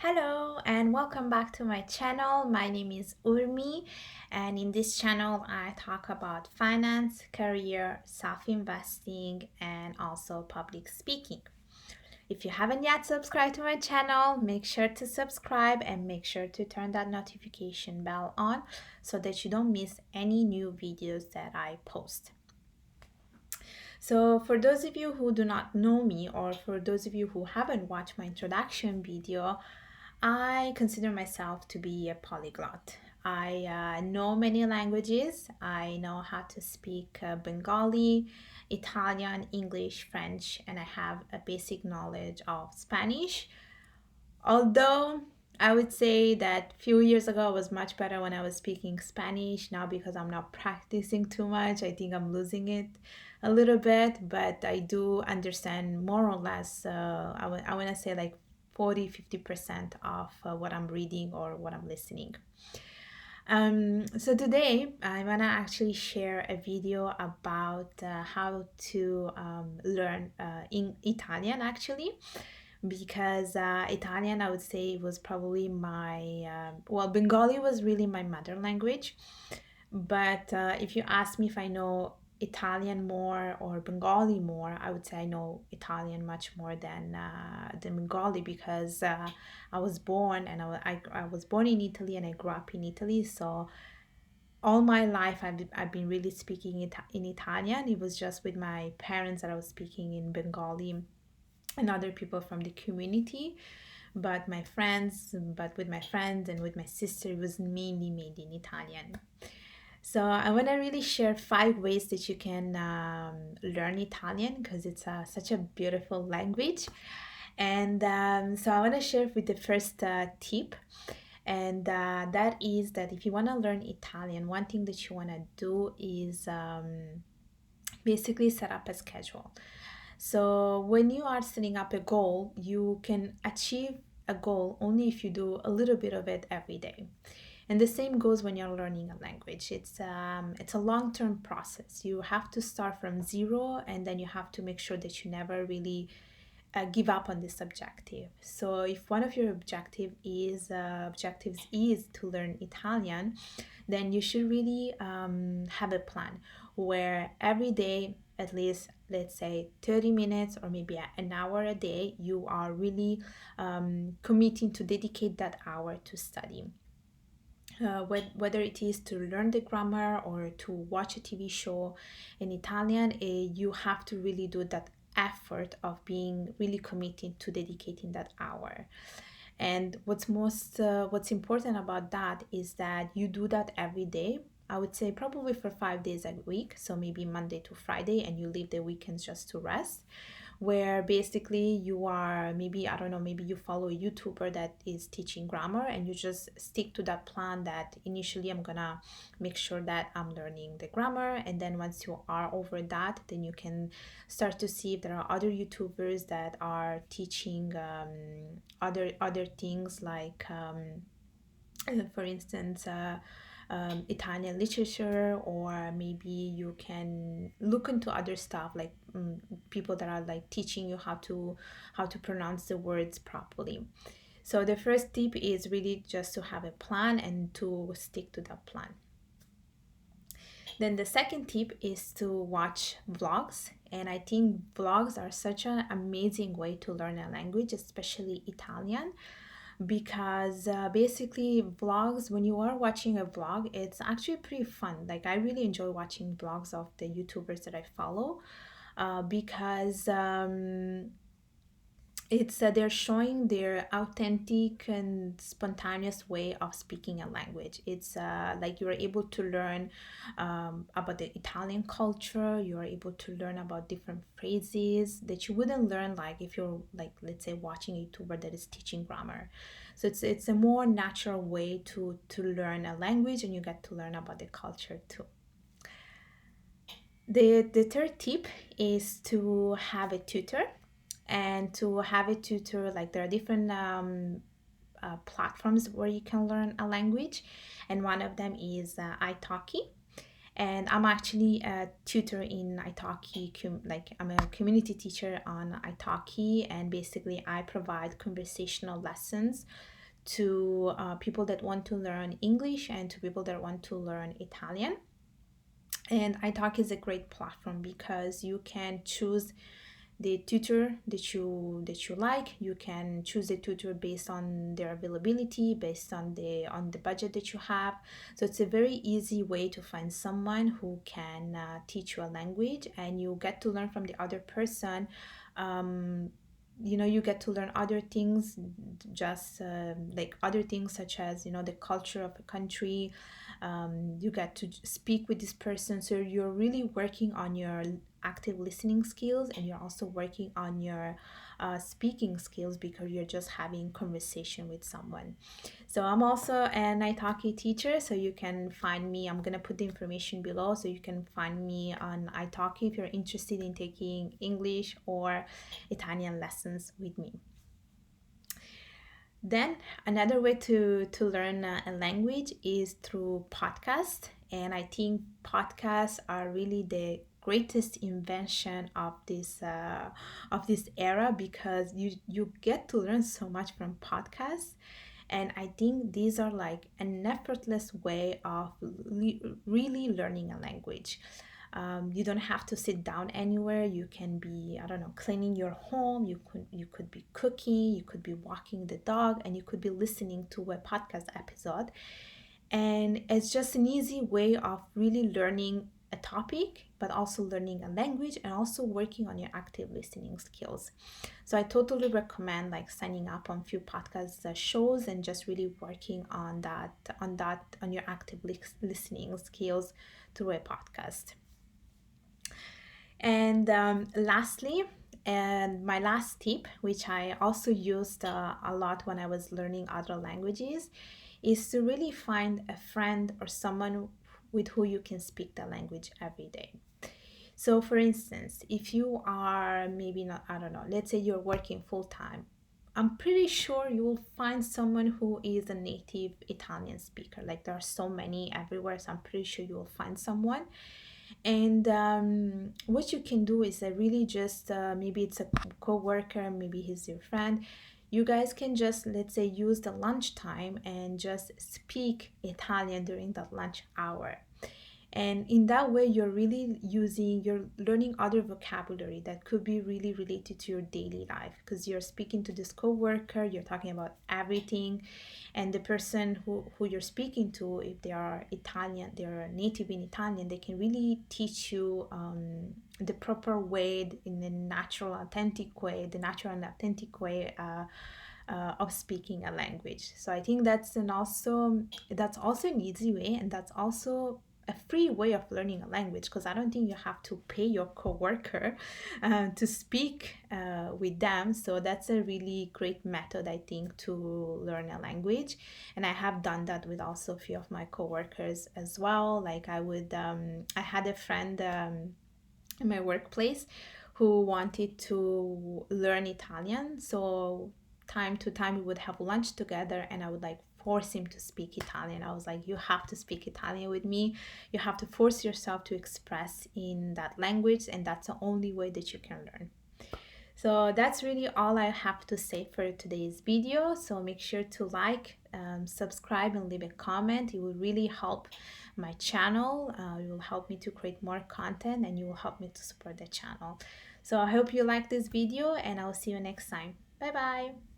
Hello and welcome back to my channel. My name is Urmi, and in this channel I talk about finance, career, self-investing, and also public speaking. If you haven't yet subscribed to my channel, make sure to subscribe and make sure to turn that notification bell on so that you don't miss any new videos that I post. So for those of you who do not know me, or for those of you who haven't watched my introduction video, I consider myself to be a polyglot. I know many languages. I know how to speak Bengali, Italian, English, French, and I have a basic knowledge of Spanish. Although I would say that few years ago I was much better when I was speaking Spanish. Now because I'm not practicing too much, I think I'm losing it a little bit, but I do understand more or less, I want to say like 40-50% of what I'm reading or what I'm listening. So today I want to actually share a video about how to learn in Italian actually, because Italian, I would say, was probably Bengali was really my mother language. But if you ask me if I know Italian more or Bengali more, I would say I know Italian much more than Bengali, because I was born and I was born in Italy and I grew up in Italy. So all my life I've been really speaking in Italian. It was just with my parents that I was speaking in Bengali and other people from the community, but with my friends and with my sister it was mainly made in Italian. So I want to really share 5 ways that you can learn Italian, because it's such a beautiful language. And so I want to share with the first tip, and that is that if you want to learn Italian, one thing that you want to do is basically set up a schedule. So when you are setting up a goal, you can achieve a goal only if you do a little bit of it every day. And the same goes when you're learning a language. It's a long-term process. You have to start from zero, and then you have to make sure that you never really give up on this objective. So if one of your objectives is to learn Italian, then you should really have a plan where every day, at least let's say 30 minutes or maybe an hour a day, you are really committing to dedicate that hour to study. Whether it is to learn the grammar or to watch a TV show in Italian, you have to really do that effort of being really committed to dedicating that hour. And what's important about that is that you do that every day. I would say probably for 5 days a week, so maybe Monday to Friday, and you leave the weekends just to rest, where basically you are, maybe, I don't know, maybe you follow a YouTuber that is teaching grammar and you just stick to that plan that initially I'm gonna make sure that I'm learning the grammar, and then once you are over that, then you can start to see if there are other YouTubers that are teaching other things like for instance Italian literature, or maybe you can look into other stuff like people that are like teaching you how to pronounce the words properly. So the first tip is really just to have a plan and to stick to that plan. Then the second tip is to watch vlogs, and I think vlogs are such an amazing way to learn a language, especially Italian, because basically vlogs, when you are watching a vlog, it's actually pretty fun. Like I really enjoy watching vlogs of the YouTubers that I follow, because it's they're showing their authentic and spontaneous way of speaking a language. It's like you're able to learn about the Italian culture. You're able to learn about different phrases that you wouldn't learn like if you're, like, let's say, watching a YouTuber that is teaching grammar. So it's a more natural way to learn a language, and you get to learn about the culture too. The third tip is to have a tutor, and to have a tutor, like there are different platforms where you can learn a language, and one of them is Italki. And I'm actually a tutor in Italki, like I'm a community teacher on Italki, and basically I provide conversational lessons to people that want to learn English and to people that want to learn Italian. And Italki is a great platform because you can choose the tutor that you like. You can choose the tutor based on their availability, based on the budget that you have. So it's a very easy way to find someone who can teach you a language, and you get to learn from the other person. um, you get to learn other things, just like other things such as the culture of a country. You get to speak with this person, so you're really working on your active listening skills, and you're also working on your speaking skills because you're just having conversation with someone. So I'm also an Italki teacher, so you can find me. I'm gonna put the information below, so you can find me on Italki if you're interested in taking English or Italian lessons with me. Then another way to learn a language is through podcast, and I think podcasts are really the greatest invention of this era, because you get to learn so much from podcasts. And I think these are like an effortless way of really learning a language. You don't have to sit down anywhere. You can be, I don't know, cleaning your home. You could be cooking. You could be walking the dog, and you could be listening to a podcast episode. And it's just an easy way of really learning a topic, but also learning a language, and also working on your active listening skills. So I totally recommend like signing up on few podcast shows and just really working on your active listening skills through a podcast. And lastly, and my last tip, which I also used a lot when I was learning other languages, is to really find a friend or someone with who you can speak the language every day. So, for instance, if you are maybe not, I don't know, let's say you're working full time, I'm pretty sure you will find someone who is a native Italian speaker. Like there are so many everywhere, so I'm pretty sure you will find someone. And what you can do is really just maybe it's a co-worker, maybe he's your friend. You guys can just, let's say, use the lunchtime and just speak Italian during that lunch hour. And in that way, you're learning other vocabulary that could be really related to your daily life, because you're speaking to this coworker, you're talking about everything. And the person who you're speaking to, if they are Italian, they're native in Italian, they can really teach you the proper way, in the natural authentic way, of speaking a language. So I think that's also an easy way, and that's also a free way of learning a language, because I don't think you have to pay your coworker to speak with them. So that's a really great method, I think, to learn a language. And I have done that with also a few of my coworkers as well. Like I had a friend in my workplace who wanted to learn Italian. So time to time we would have lunch together, and I would like force him to speak Italian. I was like, you have to speak Italian with me. You have to force yourself to express in that language, and that's the only way that you can learn. So that's really all I have to say for today's video. So make sure to like, subscribe, and leave a comment. It will really help my channel. It will help me to create more content, and you will help me to support the channel. So I hope you like this video, and I'll see you next time. Bye bye.